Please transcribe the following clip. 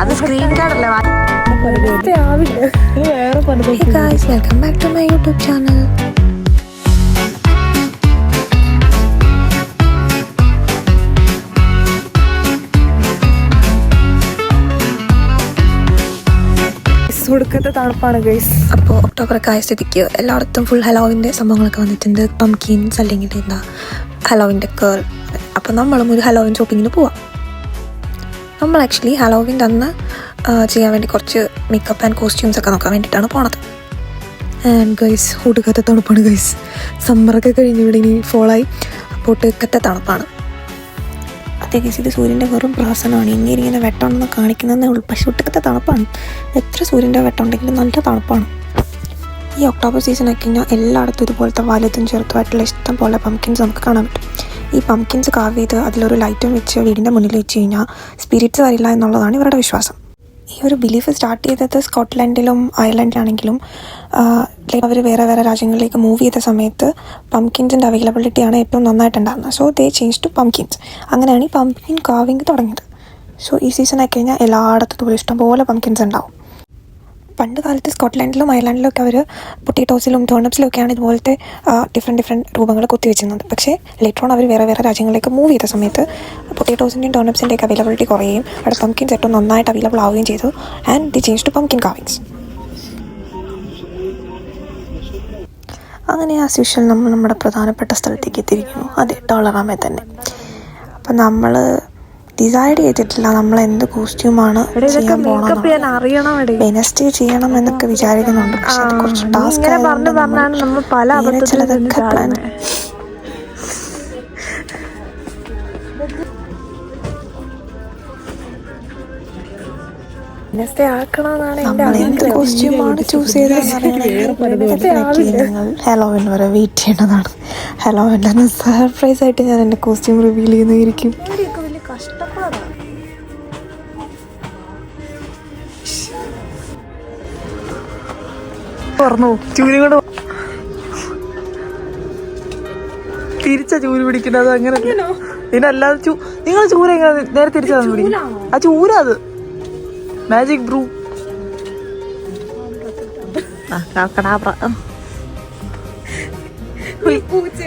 അത് സ്ക്രീൻ കാർഡല്ലേ. Hey guys, welcome back to my YouTube channel. കൊടുക്കത്തെ തണുപ്പാണ് ഗൈസ്. അപ്പോൾ ഒക്ടോബറൊക്കെ ആയ സ്ഥിതിക്ക് എല്ലായിടത്തും ഫുൾ ഹലോവിൻ്റെ സംഭവങ്ങളൊക്കെ വന്നിട്ടുണ്ട്. പംകിൻസ് അല്ലെങ്കിൽ എന്താ ഹലോവിൻ്റെ കേൾ. അപ്പോൾ നമ്മളും ഒരു ഹലോവിൻ ഷോപ്പിങ്ങിന് പോവാം. നമ്മൾ ആക്ച്വലി ഹലോവിൻ്റെ അന്ന് ചെയ്യാൻ വേണ്ടി കുറച്ച് മേക്കപ്പ് ആൻഡ് കോസ്റ്റ്യൂംസ് ഒക്കെ നോക്കാൻ വേണ്ടിയിട്ടാണ് പോണത്. ആൻഡ് ഗൈസ് ഒടുക്കത്തെ തണുപ്പാണ് ഗൈസ്. സമ്മറൊക്കെ കഴിഞ്ഞ് ഇവിടെ ഇനി ഫോളായി. അപ്പോൾ ഒടുക്കത്തെ തണുപ്പാണ്. അതേ കേസ് ഇത് സൂര്യൻ്റെ വെറും പ്രാസനമാണ്. ഇങ്ങനെ വെട്ടമുണ്ടെന്ന് കാണിക്കുന്നതേ ഉള്ളൂ. പക്ഷേ ഒട്ടുക്കത്തെ തണുപ്പാണ്. എത്ര സൂര്യൻ്റെ വെട്ടമുണ്ടെങ്കിലും നല്ല തണുപ്പാണ്. ഈ ഒക്ടോബർ സീസണൊക്കെ കഴിഞ്ഞാൽ എല്ലായിടത്തും ഇതുപോലത്തെ വലുതും ചെറുതുമായിട്ടുള്ള ഇഷ്ടം പോലെ പംകിൻസ് നമുക്ക് കാണാൻ പറ്റും. ഈ പംകിൻസ് കാവ് ചെയ്ത് അതിലൊരു ലൈറ്റും വെച്ച് വീടിൻ്റെ മുന്നിൽ വെച്ച് കഴിഞ്ഞാൽ സ്പിരിറ്റ്സ് വരില്ല എന്നുള്ളതാണ് ഇവരുടെ വിശ്വാസം. ഈ ഒരു ബിലീഫ് സ്റ്റാർട്ട് ചെയ്തത് സ്കോട്ട്ലൻഡിലും അയർലൻഡിലാണെങ്കിലും അവർ വേറെ വേറെ രാജ്യങ്ങളിലേക്ക് മൂവ് ചെയ്ത സമയത്ത് പംകിൻസിൻ്റെ അവൈലബിലിറ്റിയാണ് ഏറ്റവും നന്നായിട്ടുണ്ടായിരുന്നത്. So they change to pumpkins. അങ്ങനെയാണ് ഈ പംകിൻ കാവിങ് തുടങ്ങിയത്. സോ ഈ സീസണൊക്കെ കഴിഞ്ഞാൽ എല്ലായിടത്തും ഇഷ്ടംപോലെ പംകിൻസ് ഉണ്ടാവും. പണ്ട് കാലത്ത് സ്കോട്ട്ലൻഡിലും അയർലൻഡിലും ഒക്കെ അവർ പൊട്ടേറ്റോസിലും ടേർണിപ്സിലും ഒക്കെയാണ് ഇതുപോലത്തെ ഡിഫറെൻറ്റ് രൂപങ്ങൾ കുത്തിവെച്ചിരുന്നത്. പക്ഷേ ലേറ്റർ ഓൺ അവർ വേറെ വേറെ രാജ്യങ്ങളിലേക്ക് മൂവ് ചെയ്ത സമയത്ത് പൊട്ടേറ്റോസിൻ്റെയും ടേർണിപ്സിൻ്റെയൊക്കെ അവൈലബിലിറ്റി കുറയുകയും അവിടെ പംകിൻസ് ഏറ്റവും നന്നായിട്ട് അവൈലബിൾ ആവുകയും ചെയ്തു. And the change to pumpkin carvings. അങ്ങനെ ആസ് യൂഷ്വൽ നമ്മൾ നമ്മുടെ പ്രധാനപ്പെട്ട സ്ഥലത്തേക്ക് എത്തിയിരിക്കുന്നു. അതെ, ഡോളറാമേ തന്നെ. അപ്പം നമ്മൾ ഡിസൈഡ് ചെയ്തിട്ടില്ല നമ്മൾ എന്ത് കോസ്റ്റ്യൂമാണ് ചെയ്യാൻ പോകണം. വെനസ്ഡേ ചെയ്യണം എന്നൊക്കെ വിചാരിക്കുന്നുണ്ട്. പക്ഷെ അത് കുറച്ച് ടാസ്ക് ചിലതൊക്കെ പ്ലാൻ. നമ്മൾ എന്ത് കോസ്റ്റ്യൂമാണ് ചൂസ് ചെയ്തതെന്ന് നിങ്ങൾ ഹലോവിൻ വരെ വെയിറ്റ് ചെയ്യേണ്ടതാണ്. ഹലോവിൻ്റെ സർപ്രൈസ് ആയിട്ട് ഞാൻ എൻ്റെ കോസ്റ്റ്യൂം റിവീൽ ചെയ്യുന്നതായിരിക്കും. തിരിച്ച ചൂര് പിടിക്കുന്നത് അങ്ങനെ. ഇതിനല്ലാതെ നിങ്ങൾ ചൂര എങ്ങനെ നേരെ തിരിച്ചാൽ പിടിക്കും? ആ ചൂര അത് മാജിക് ബ്രൂ. പൂച്ച